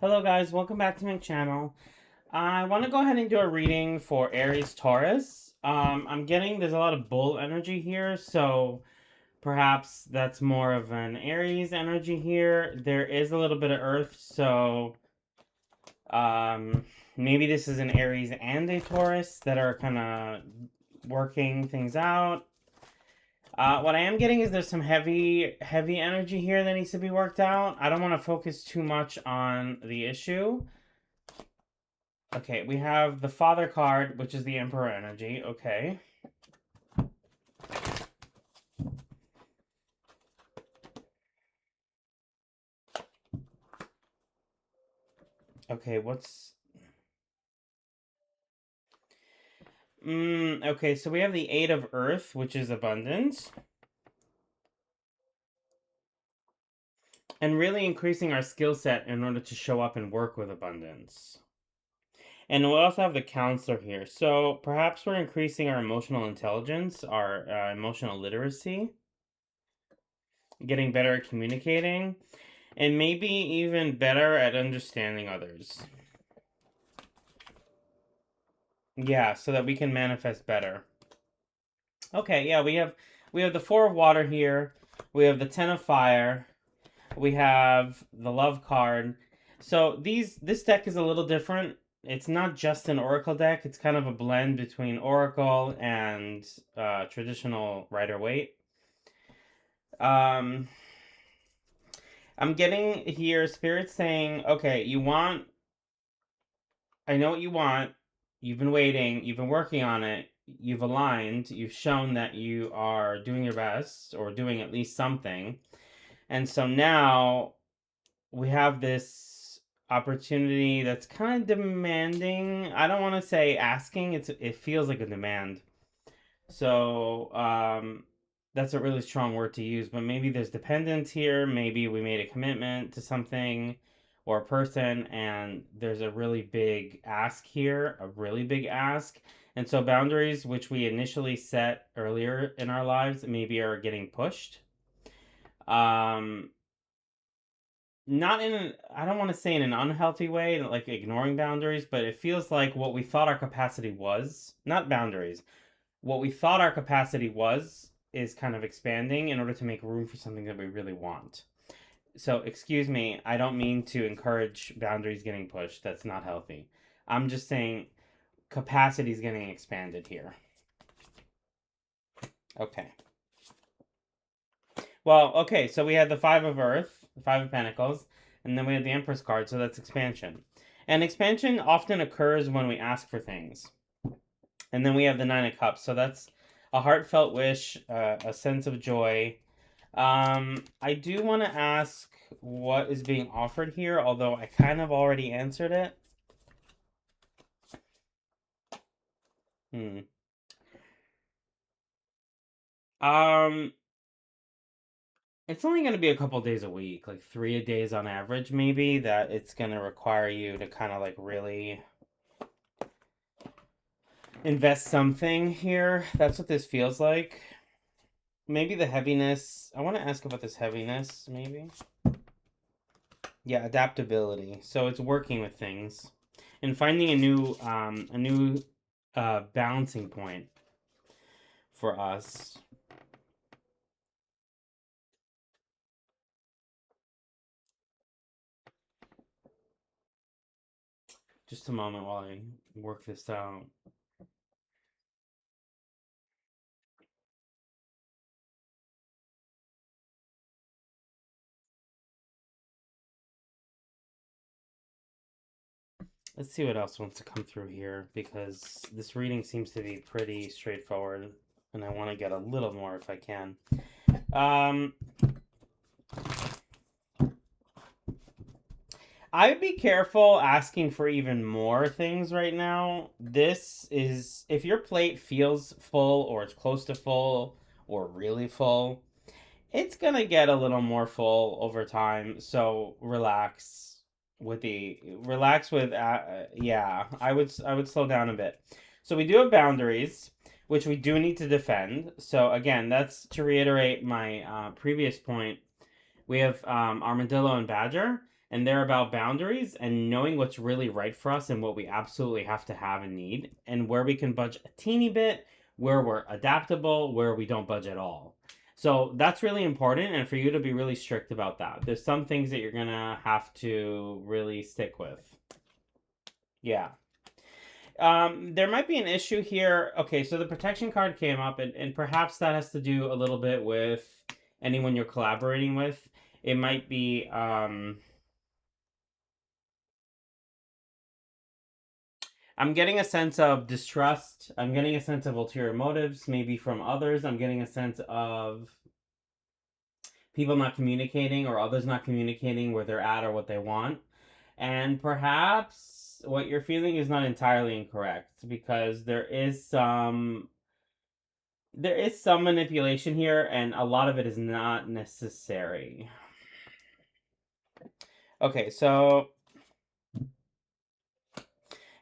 Hello guys, welcome back to my channel. I want to go ahead and do a reading for Aries Taurus. I'm getting there's a lot of bull energy here, so perhaps that's more of an Aries energy here. There is a little bit of Earth, so maybe this is an Aries and a Taurus that are kind of working things out. What I am getting is there's some heavy energy here that needs to be worked out. I don't want to focus too much on the issue. Okay, we have the Father card, which is the Emperor energy. Okay. Okay, what's... okay, so we have the Eight of Earth, which is abundance. And really increasing our skill set in order to show up and work with abundance. And we also have the Counselor here. So perhaps we're increasing our emotional intelligence, our emotional literacy, getting better at communicating, and maybe even better at understanding others. Yeah, so that we can manifest better. Okay, yeah, we have the Four of Water here. We have the Ten of Fire. We have the Love card. So this deck is a little different. It's not just an Oracle deck. It's kind of a blend between Oracle and traditional Rider-Waite. I'm getting here Spirit saying, okay, you want... I know what you want. You've been waiting. You've been working on it. You've aligned. You've shown that you are doing your best or doing at least something. And so now we have this opportunity that's kind of demanding. I don't want to say asking. It feels like a demand. So that's a really strong word to use, but maybe there's dependence here. Maybe we made a commitment to something or a person, and there's a really big ask here, a really big ask. And so boundaries, which we initially set earlier in our lives, maybe are getting pushed. Not in an, I don't want to say in an unhealthy way, like ignoring boundaries, but it feels like what we thought our capacity was, not boundaries, what we thought our capacity was is kind of expanding in order to make room for something that we really want. So, excuse me, I don't mean to encourage boundaries getting pushed. That's not healthy. I'm just saying capacity is getting expanded here. Okay. Well, okay, so we had the Five of Earth, the Five of Pentacles, and then we had the Empress card, so that's expansion. And expansion often occurs when we ask for things. And then we have the Nine of Cups, so that's a heartfelt wish, a sense of joy. I do want to ask what is being offered here, although I kind of already answered it. It's only going to be a couple days a week, like 3 days on average, maybe, that it's going to require you to kind of like really invest something here. That's what this feels like. Maybe the heaviness. I want to ask about this heaviness, maybe. Yeah, adaptability. So it's working with things and finding a new balancing point for us. Just a moment while I work this out. Let's see what else wants to come through here, because this reading seems to be pretty straightforward, and I want to get a little more if I can. I'd be careful asking for even more things right now. This is, if your plate feels full or it's close to full or really full, it's gonna get a little more full over time. So relax with yeah, I would slow down a bit. So we do have boundaries, which we do need to defend. So again, that's to reiterate my previous point. We have armadillo and badger, And they're about boundaries and knowing what's really right for us and what we absolutely have to have and need, and where we can budge a teeny bit, where we're adaptable, where we don't budge at all. So that's really important, and for you to be really strict about that. There's some things that you're gonna have to really stick with. Yeah. There might be an issue here. Okay, so the protection card came up, and perhaps that has to do a little bit with anyone you're collaborating with. It might be I'm getting a sense of distrust. I'm getting a sense of ulterior motives, maybe from others. I'm getting a sense of people not communicating or others not communicating where they're at or what they want. And perhaps what you're feeling is not entirely incorrect because there is some manipulation here and a lot of it is not necessary. Okay, so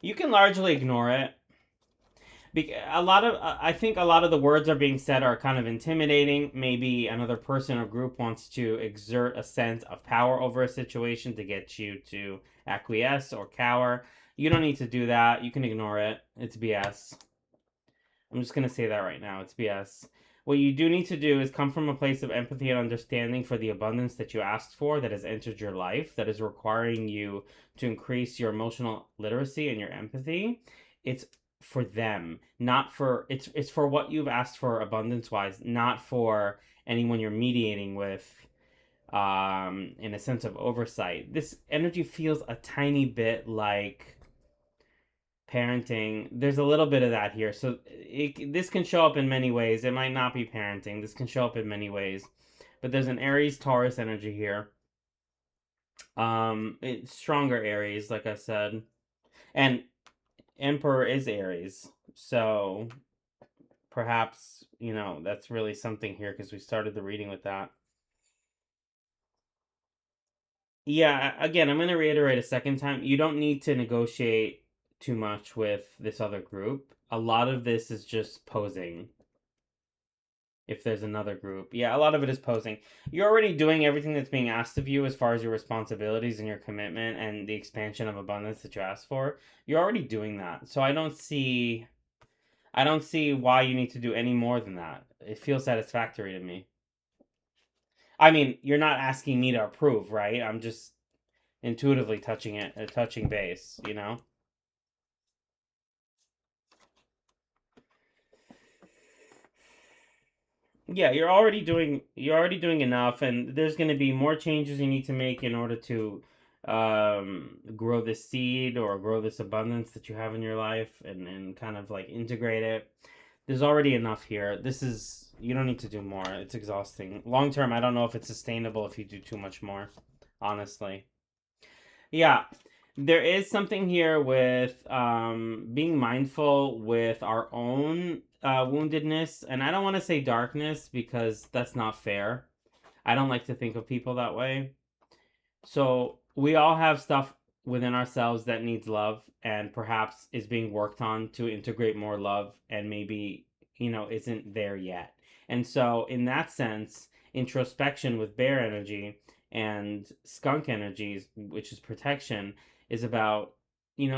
you can largely ignore it. I think a lot of the words are being said are kind of intimidating. Maybe another person or group wants to exert a sense of power over a situation to get you to acquiesce or cower. You don't need to do that. You can ignore it. It's BS. I'm just going to say that right now. It's BS. What you do need to do is come from a place of empathy and understanding for the abundance that you asked for, that has entered your life, that is requiring you to increase your emotional literacy and your empathy. It's for them, not for it's for what you've asked for abundance wise, not for anyone you're mediating with in a sense of oversight. This energy feels a tiny bit like parenting. There's a little bit of that here. So this can show up in many ways. It might not be parenting. This can show up in many ways. But there's an Aries Taurus energy here. It's stronger Aries, like I said. And Emperor is Aries. So perhaps, that's really something here because we started the reading with that. Yeah, again, I'm going to reiterate a second time. You don't need to negotiate too much with this other group. A lot of this is just posing. If there's another group, yeah, a lot of it is posing. You're already doing everything that's being asked of you as far as your responsibilities and your commitment and the expansion of abundance that you asked for. You're already doing that. So I don't see why you need to do any more than that. It feels satisfactory to me. I mean, you're not asking me to approve, right? I'm just intuitively touching base. Yeah, you're already doing enough, and there's going to be more changes you need to make in order to grow this seed or grow this abundance that you have in your life, and kind of like integrate it. There's already enough here. You don't need to do more. It's exhausting. Long term, I don't know if it's sustainable if you do too much more, honestly. Yeah, there is something here with being mindful with our own woundedness, and I don't want to say darkness because that's not fair. I don't like to think of people that way. So we all have stuff within ourselves that needs love and perhaps is being worked on to integrate more love and maybe, isn't there yet. And so in that sense, introspection with bear energy and skunk energies, which is protection, is about,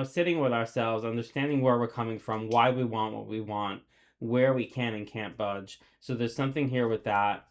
sitting with ourselves, understanding where we're coming from, why we want what we want, where we can and can't budge. So there's something here with that.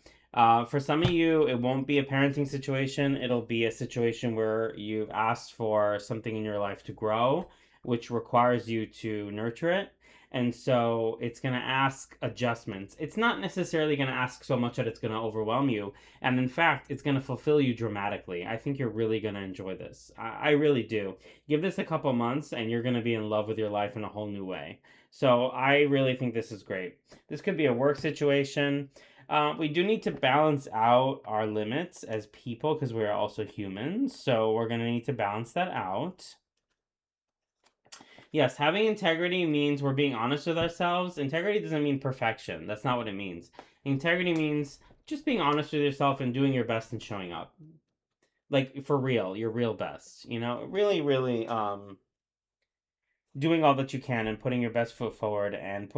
For some of you, it won't be a parenting situation. It'll be a situation where you've asked for something in your life to grow, which requires you to nurture it. And so it's going to ask adjustments. It's not necessarily going to ask so much that it's going to overwhelm you. And in fact, it's going to fulfill you dramatically. I think you're really going to enjoy this. I really do. Give this a couple months and you're going to be in love with your life in a whole new way. So I really think this is great. This could be a work situation. We do need to balance out our limits as people because we're also humans. So we're going to need to balance that out. Yes, having integrity means we're being honest with ourselves. Integrity doesn't mean perfection. That's not what it means. Integrity means just being honest with yourself and doing your best and showing up. Like for real, your real best. Really, really doing all that you can and putting your best foot forward and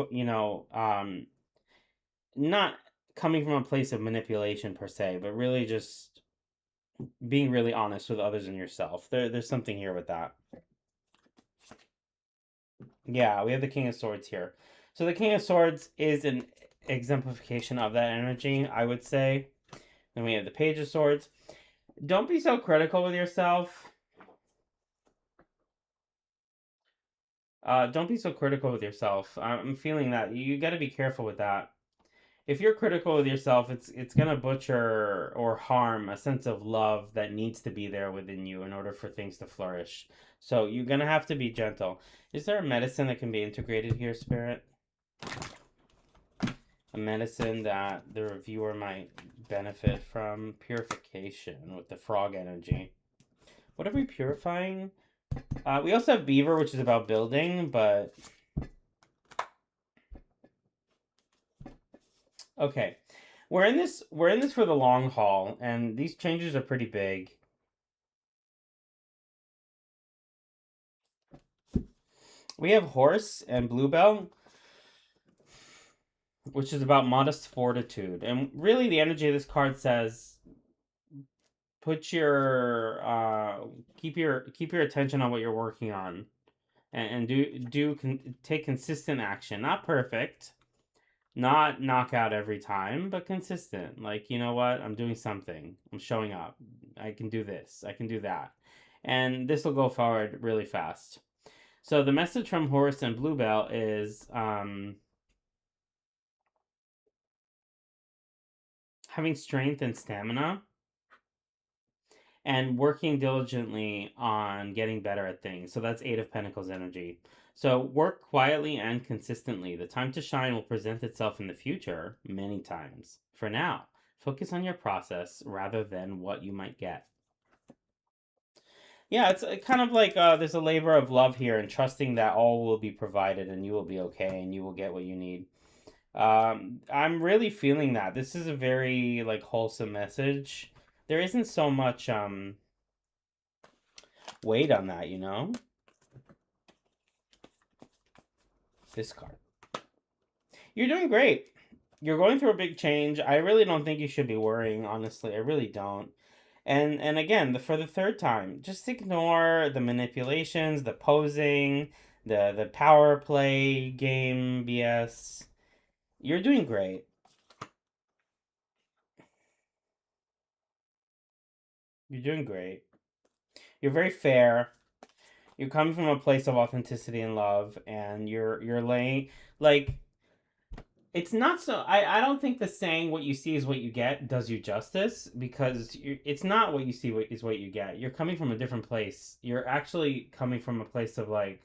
not coming from a place of manipulation per se, but really just being really honest with others and yourself. There's something here with that. Yeah, we have the King of Swords here. So the King of Swords is an exemplification of that energy, I would say. Then we have the Page of Swords. Don't be so critical with yourself. Don't be so critical with yourself. I'm feeling that you got to be careful with that. If you're critical with yourself, it's gonna butcher or harm a sense of love that needs to be there within you in order for things to flourish. So you're gonna have to be gentle. Is there a medicine that can be integrated here, Spirit? A medicine that the reviewer might benefit from? Purification with the frog energy. What are we purifying? We also have Beaver, which is about building, but okay. We're in this for the long haul, and these changes are pretty big. We have Horse and Bluebell, which is about modest fortitude. And really the energy of this card says put your keep your attention on what you're working on, and take consistent action. Not perfect, not knockout every time, but consistent. Like, you know what? I'm doing something. I'm showing up. I can do this. I can do that. And this will go forward really fast. So the message from Horse and Bluebell is having strength and stamina and working diligently on getting better at things. So that's Eight of Pentacles energy. So work quietly and consistently. The time to shine will present itself in the future many times. For now, focus on your process rather than what you might get. Yeah, it's kind of like there's a labor of love here and trusting that all will be provided and you will be okay and you will get what you need. I'm really feeling that. This is a very like wholesome message. There isn't so much weight on that, you know? This card. You're doing great. You're going through a big change. I really don't think you should be worrying, honestly. I really don't. And again, for the third time, just ignore the manipulations, the posing, the power play game BS. You're doing great. You're doing great. You're very fair. You're coming from a place of authenticity and love, and you're laying like it's not so. I don't think the saying "what you see is what you get" does you justice, because it's not what you see is what you get. You're coming from a different place. You're actually coming from a place of like,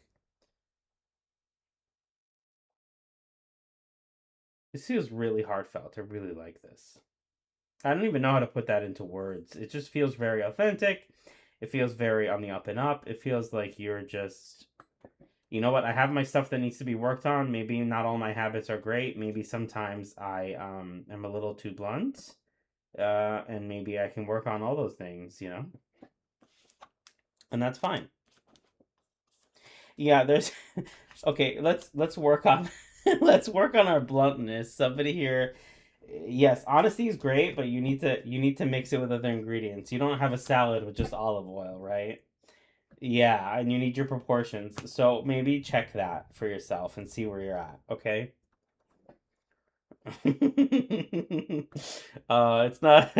this feels really heartfelt. I really like this. I don't even know how to put that into words. It just feels very authentic. It feels very on the up and up. It feels like you're just, you know what? I have my stuff that needs to be worked on. Maybe not all my habits are great. Maybe sometimes I am a little too blunt. And maybe I can work on all those things, and that's fine. Yeah, there's okay. Let's work on let's work on our bluntness. Somebody here, yes, honesty is great, but you need to mix it with other ingredients. You don't have a salad with just olive oil, right? Yeah, and you need your proportions. So maybe check that for yourself and see where you're at. Okay. It's not.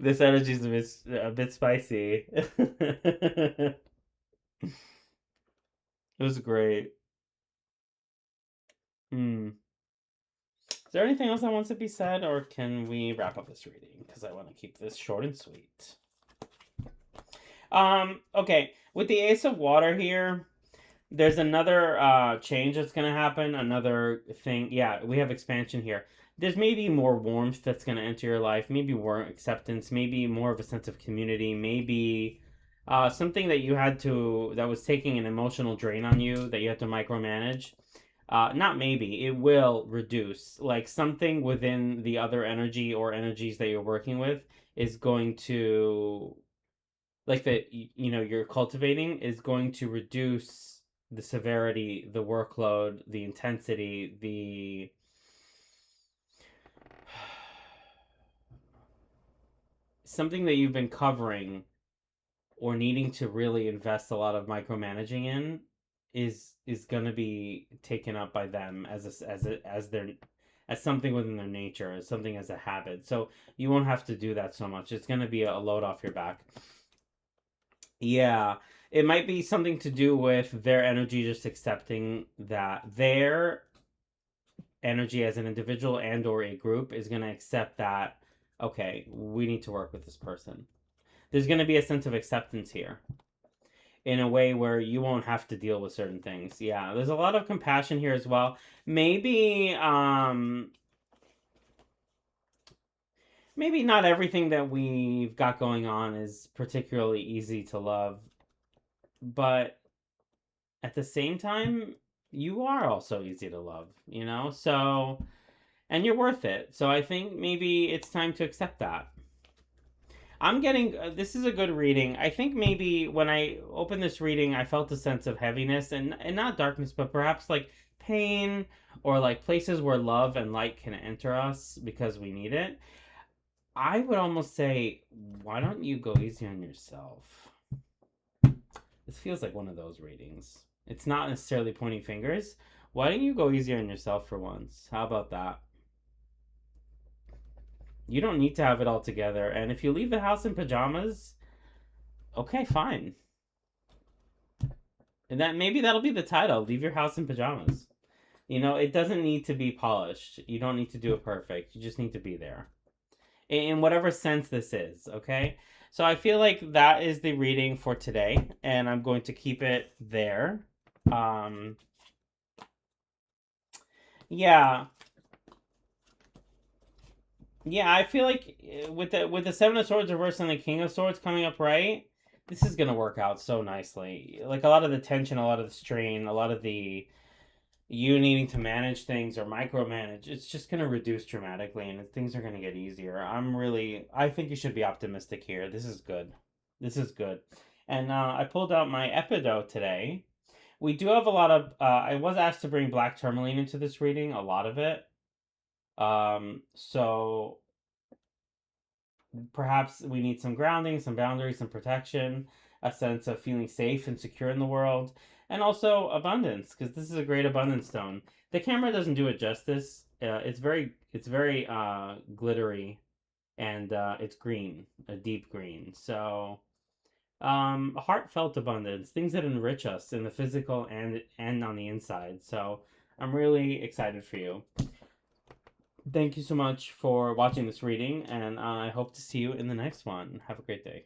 This energy's a bit spicy. It was great. Hmm. Is there anything else that wants to be said, or can we wrap up this reading? Because I want to keep this short and sweet. Okay. With the Ace of Water here, there's another change that's gonna happen. Another thing. Yeah, we have expansion here. There's maybe more warmth that's gonna enter your life. Maybe more acceptance. Maybe more of a sense of community. Maybe something that was taking an emotional drain on you that you had to micromanage. Not maybe, it will reduce. Like something within the other energy or energies that you're working with is going to, like that, you're cultivating, is going to reduce the severity, the workload, the intensity, the. something that you've been covering or needing to really invest a lot of micromanaging in is going to be taken up by them as their as something within their nature, as something as a habit. So you won't have to do that so much. It's going to be a load off your back. Yeah, it might be something to do with their energy just accepting that their energy as an individual and or a group is going to accept that, okay, we need to work with this person. There's going to be a sense of acceptance here in a way where you won't have to deal with certain things. Yeah, there's a lot of compassion here as well. Maybe not everything that we've got going on is particularly easy to love, but at the same time, you are also easy to love, you know? So, and you're worth it. So I think maybe it's time to accept that. I'm getting this is a good reading. I think maybe when I opened this reading, I felt a sense of heaviness and not darkness, but perhaps like pain or like places where love and light can enter us because we need it. I would almost say, why don't you go easy on yourself? This feels like one of those readings. It's not necessarily pointing fingers. Why don't you go easier on yourself for once? How about that? You don't need to have it all together. And if you leave the house in pajamas, okay, fine. And that maybe that'll be the title. Leave your house in pajamas. You know, it doesn't need to be polished. You don't need to do it perfect. You just need to be there. In whatever sense this is, okay? So I feel like that is the reading for today, and I'm going to keep it there. Um yeah. Yeah, I feel like with the Seven of Swords reversed and the King of Swords coming up right, this is gonna work out so nicely. Like a lot of the tension, a lot of the strain, a lot of the you needing to manage things or micromanage, it's just gonna reduce dramatically, and things are gonna get easier. I think you should be optimistic here. This is good. This is good. And I pulled out my Epidote today. We do have a lot of. I was asked to bring black tourmaline into this reading, a lot of it. So perhaps we need some grounding, some boundaries, some protection, a sense of feeling safe and secure in the world, and also abundance, because this is a great abundance stone. The camera doesn't do it justice. It's very glittery, and it's green, a deep green. So, heartfelt abundance, things that enrich us in the physical and on the inside. So, I'm really excited for you. Thank you so much for watching this reading, and I hope to see you in the next one. Have a great day.